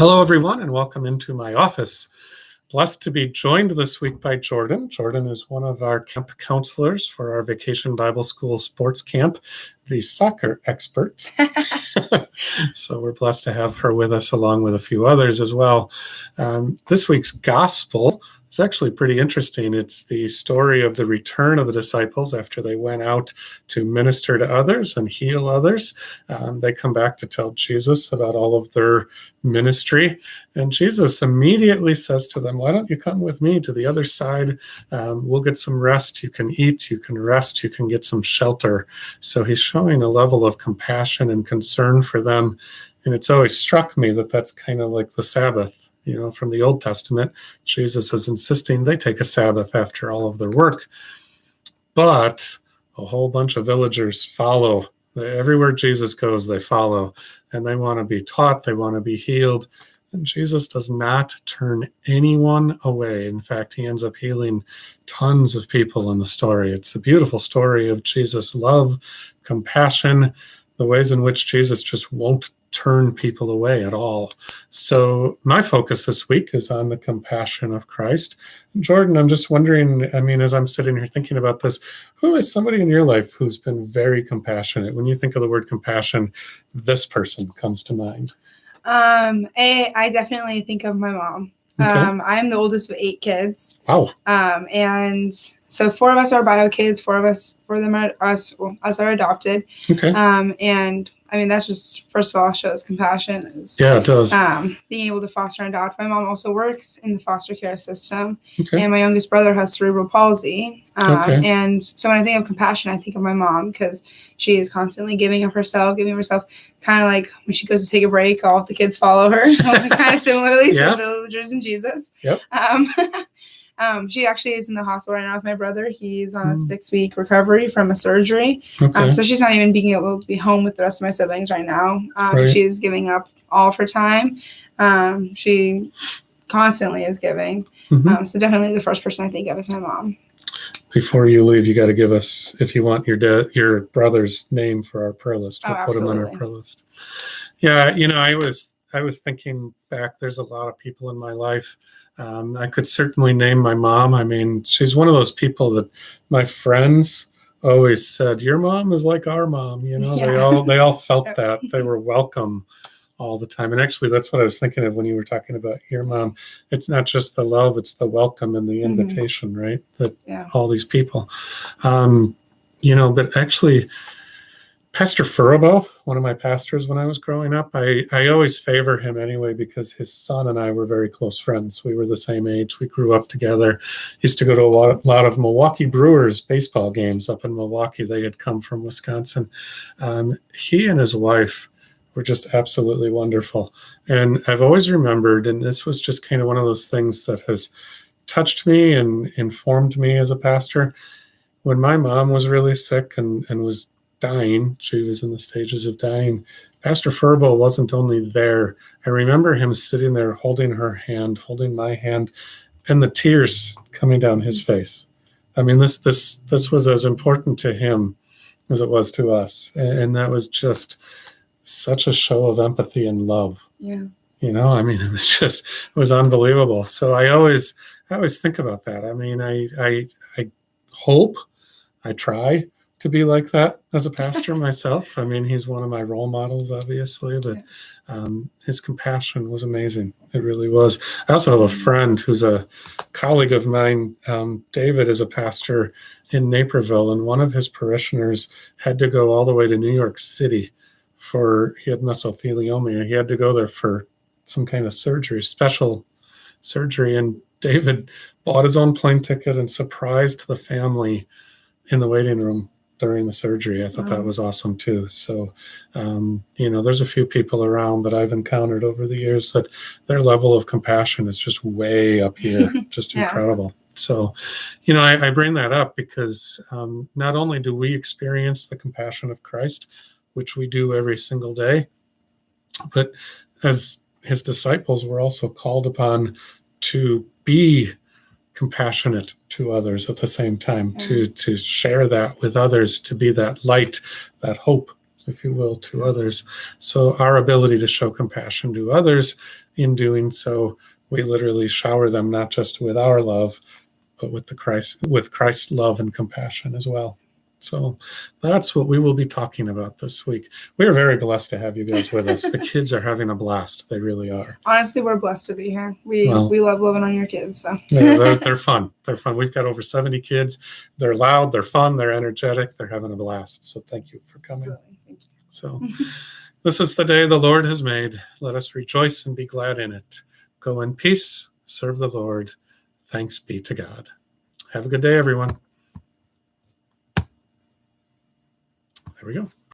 Hello, everyone, and welcome into my office. Blessed to be joined this week by Jordan. Jordan is one of our camp counselors for our Vacation Bible School sports camp, the soccer expert. So we're blessed to have her with us along with a few others as well. This week's gospel is actually pretty interesting. It's the story of the return of the disciples after they went out to minister to others and heal others. They come back to tell Jesus about all of their ministry. And Jesus immediately says to them, why don't you come with me to the other side? We'll get some rest. You can eat, you can rest, you can get some shelter. So he's showing a level of compassion and concern for them. And it's always struck me that that's kind of like the Sabbath. You know, from the Old Testament, Jesus is insisting they take a Sabbath after all of their work. But a whole bunch of villagers follow. Everywhere Jesus goes, they follow. And they want to be taught, they want to be healed. And Jesus does not turn anyone away. In fact, he ends up healing tons of people in the story. It's a beautiful story of Jesus' love, compassion, the ways in which Jesus just won't turn people away at all. So my focus this week is on the compassion of Christ. Jordan, I'm just wondering, as I'm sitting here thinking about this, who is somebody in your life who's been very compassionate? When you think of the word compassion, this person comes to mind. I definitely think of my mom. Okay. I'm the oldest of 8 kids. Wow. And so 4 of us are bio kids, 4 of them are us are adopted. Okay. And that's just, first of all, shows compassion. Yeah, it does. Being able to foster and adopt. My mom also works in the foster care system. Okay. And my youngest brother has cerebral palsy. Okay. And so when I think of compassion, I think of my mom because she is constantly giving of herself, kind of like when she goes to take a break, all the kids follow her, kind of similarly to the villagers and Jesus. Yep. She actually is in the hospital right now with my brother. He's on a 6-week recovery from a surgery. Okay. So she's not even being able to be home with the rest of my siblings right now. Right. She is giving up all of her time. She constantly is giving. Mm-hmm. So definitely the first person I think of is my mom. Before you leave, you got to give us, if you want, your brother's name for our prayer list. We'll put him on our prayer list. Yeah, I was thinking back. There's a lot of people in my life. I could certainly name my mom. She's one of those people that my friends always said, your mom is like our mom. Yeah. They all felt that they were welcome all the time. And actually, that's what I was thinking of when you were talking about your mom. It's not just the love, it's the welcome and the invitation, right? That all these people, but actually, Pastor Furabo, one of my pastors when I was growing up, I always favor him anyway because his son and I were very close friends. We were the same age. We grew up together. Used to go to a lot of Milwaukee Brewers baseball games up in Milwaukee. They had come from Wisconsin. He and his wife were just absolutely wonderful. And I've always remembered, and this was just kind of one of those things that has touched me and informed me as a pastor. When my mom was really sick and was dying, she was in the stages of dying, Pastor Furbo wasn't only there. I remember him sitting there holding her hand, holding my hand, and the tears coming down his face. This was as important to him as it was to us. And that was just such a show of empathy and love. Yeah. It was unbelievable. So I always think about that. I hope, I try to be like that as a pastor myself. He's one of my role models, obviously, but his compassion was amazing. It really was. I also have a friend who's a colleague of mine. David is a pastor in Naperville, and one of his parishioners had to go all the way to New York City he had mesothelioma. He had to go there for some kind of surgery, special surgery, and David bought his own plane ticket and surprised the family in the waiting room during the surgery. I thought that was awesome too. So, there's a few people around that I've encountered over the years that their level of compassion is just way up here, just incredible. So, I bring that up because not only do we experience the compassion of Christ, which we do every single day, but as his disciples, we're also called upon to be compassionate to others at the same time, to share that with others, to be that light, that hope, if you will, to others. So our ability to show compassion to others, in doing so, we literally shower them not just with our love, but with Christ's love and compassion as well. So that's what we will be talking about this week. We are very blessed to have you guys with us. The kids are having a blast. They really are. Honestly, we're blessed to be here. We love loving on your kids. So yeah, they're fun. They're fun. We've got over 70 kids. They're loud. They're fun. They're energetic. They're having a blast. So thank you for coming. Absolutely. Thank you. So this is the day the Lord has made. Let us rejoice and be glad in it. Go in peace. Serve the Lord. Thanks be to God. Have a good day, everyone. There we go.